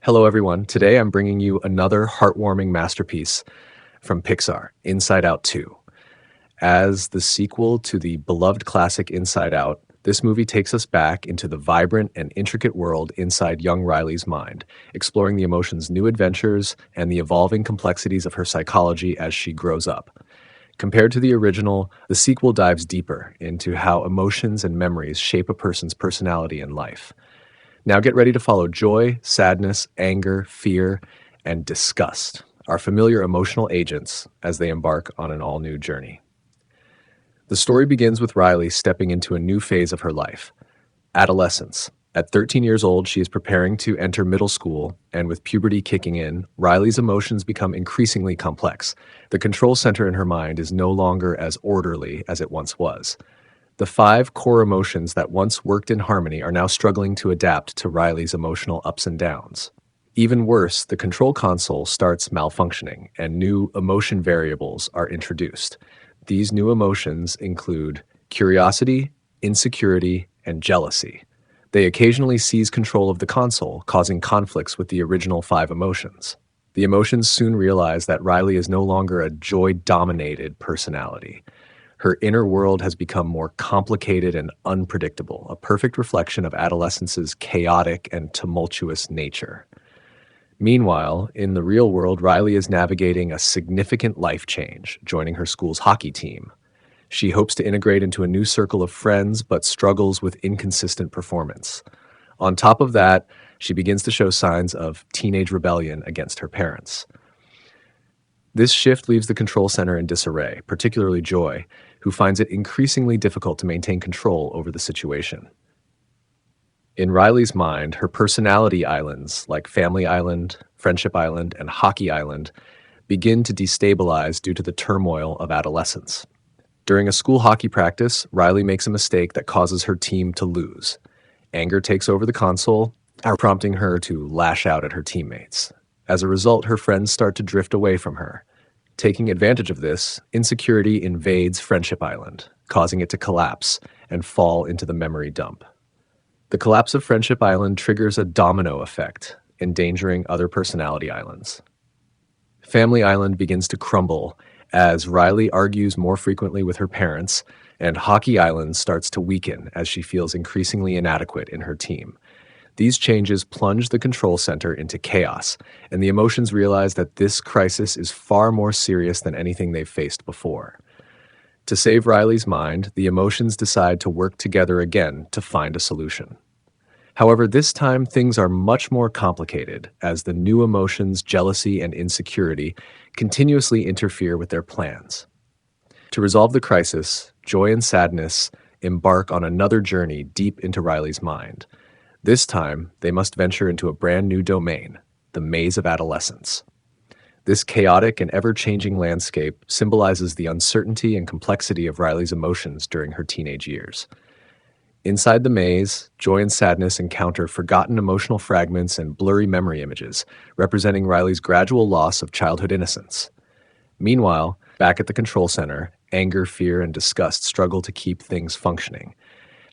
Hello, everyone. Today I'm bringing you another heartwarming masterpiece from Pixar, Inside Out 2. As the sequel to the beloved classic Inside Out, this movie takes us back into the vibrant and intricate world inside young Riley's mind, exploring the emotion's new adventures and the evolving complexities of her psychology as she grows up. Compared to the original, the sequel dives deeper into how emotions and memories shape a person's personality and life. Now get ready to follow joy, sadness, anger, fear, and disgust, our familiar emotional agents, as they embark on an all new journey. The story begins with Riley stepping into a new phase of her life, adolescence. At 13 years old, she is preparing to enter middle school, and with puberty kicking in, Riley's emotions become increasingly complex. The control center in her mind is no longer as orderly as it once was. The five core emotions that once worked in harmony are now struggling to adapt to Riley's emotional ups and downs. Even worse, the control console starts malfunctioning and new emotion variables are introduced. These new emotions include curiosity, insecurity, and jealousy. They occasionally seize control of the console, causing conflicts with the original five emotions. The emotions soon realize that Riley is no longer a joy-dominated personality. Her inner world has become more complicated and unpredictable, a perfect reflection of adolescence's chaotic and tumultuous nature. Meanwhile, in the real world, Riley is navigating a significant life change, joining her school's hockey team. She hopes to integrate into a new circle of friends, but struggles with inconsistent performance. On top of that, she begins to show signs of teenage rebellion against her parents. This shift leaves the control center in disarray, particularly Joy, who finds it increasingly difficult to maintain control over the situation. In Riley's mind, her personality islands, like Family Island, Friendship Island, and Hockey Island, begin to destabilize due to the turmoil of adolescence. During a school hockey practice, Riley makes a mistake that causes her team to lose. Anger takes over the console, prompting her to lash out at her teammates. As a result, her friends start to drift away from her. Taking advantage of this, insecurity invades Friendship Island, causing it to collapse and fall into the memory dump. The collapse of Friendship Island triggers a domino effect, endangering other personality islands. Family Island begins to crumble as Riley argues more frequently with her parents, and Hockey Island starts to weaken as she feels increasingly inadequate in her team. These changes plunge the control center into chaos, and the emotions realize that this crisis is far more serious than anything they've faced before. To save Riley's mind, the emotions decide to work together again to find a solution. However, this time things are much more complicated as the new emotions, jealousy and insecurity, continuously interfere with their plans. To resolve the crisis, Joy and Sadness embark on another journey deep into Riley's mind. This time, they must venture into a brand new domain, the maze of adolescence. This chaotic and ever-changing landscape symbolizes the uncertainty and complexity of Riley's emotions during her teenage years. Inside the maze, Joy and Sadness encounter forgotten emotional fragments and blurry memory images, representing Riley's gradual loss of childhood innocence. Meanwhile, back at the control center, anger, fear, and disgust struggle to keep things functioning.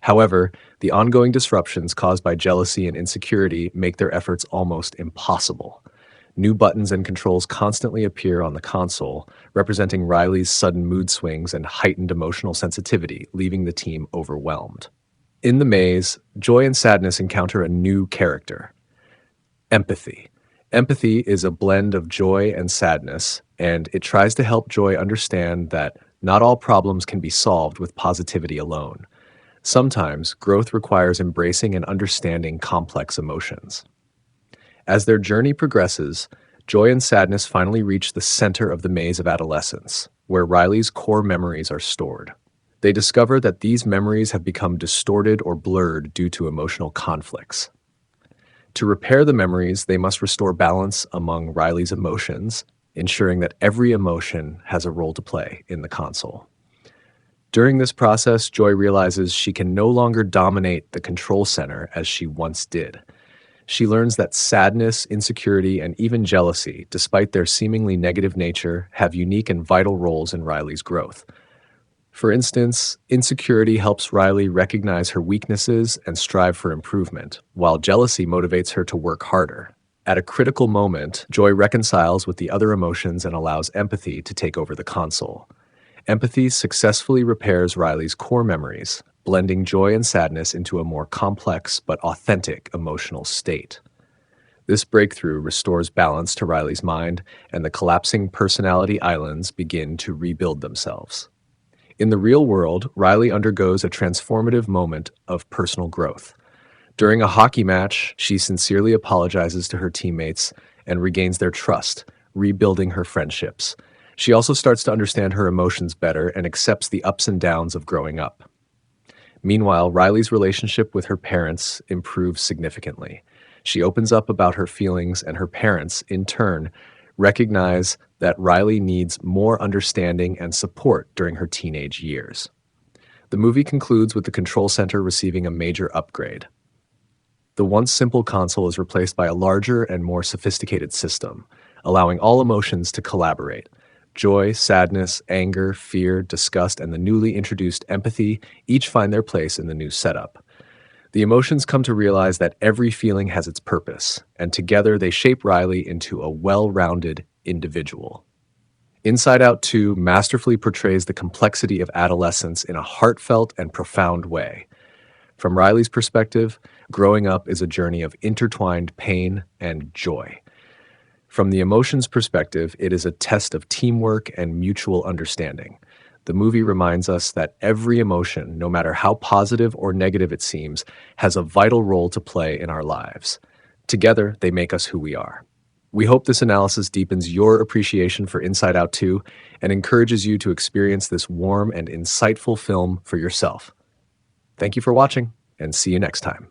However, the ongoing disruptions caused by jealousy and insecurity make their efforts almost impossible. New buttons and controls constantly appear on the console, representing Riley's sudden mood swings and heightened emotional sensitivity, leaving the team overwhelmed. In the maze, Joy and Sadness encounter a new character, Empathy. Empathy is a blend of joy and sadness, and it tries to help Joy understand that not all problems can be solved with positivity alone. Sometimes, growth requires embracing and understanding complex emotions. As their journey progresses, Joy and Sadness finally reach the center of the maze of adolescence, where Riley's core memories are stored. They discover that these memories have become distorted or blurred due to emotional conflicts. To repair the memories, they must restore balance among Riley's emotions, ensuring that every emotion has a role to play in the console. During this process, Joy realizes she can no longer dominate the control center as she once did. She learns that sadness, insecurity, and even jealousy, despite their seemingly negative nature, have unique and vital roles in Riley's growth. For instance, insecurity helps Riley recognize her weaknesses and strive for improvement, while jealousy motivates her to work harder. At a critical moment, Joy reconciles with the other emotions and allows empathy to take over the console. Empathy successfully repairs Riley's core memories, blending joy and sadness into a more complex but authentic emotional state. This breakthrough restores balance to Riley's mind, and the collapsing personality islands begin to rebuild themselves. In the real world, Riley undergoes a transformative moment of personal growth. During a hockey match, she sincerely apologizes to her teammates and regains their trust, rebuilding her friendships. She also starts to understand her emotions better and accepts the ups and downs of growing up. Meanwhile, Riley's relationship with her parents improves significantly. She opens up about her feelings, and her parents, in turn, recognize that Riley needs more understanding and support during her teenage years. The movie concludes with the control center receiving a major upgrade. The once simple console is replaced by a larger and more sophisticated system, allowing all emotions to collaborate. Joy, sadness, anger, fear, disgust, and the newly introduced empathy each find their place in the new setup. The emotions come to realize that every feeling has its purpose, and together they shape Riley into a well-rounded individual. Inside Out 2 masterfully portrays the complexity of adolescence in a heartfelt and profound way. From Riley's perspective, growing up is a journey of intertwined pain and joy. From the emotions perspective, it is a test of teamwork and mutual understanding. The movie reminds us that every emotion, no matter how positive or negative it seems, has a vital role to play in our lives. Together, they make us who we are. We hope this analysis deepens your appreciation for Inside Out 2 and encourages you to experience this warm and insightful film for yourself. Thank you for watching, and see you next time.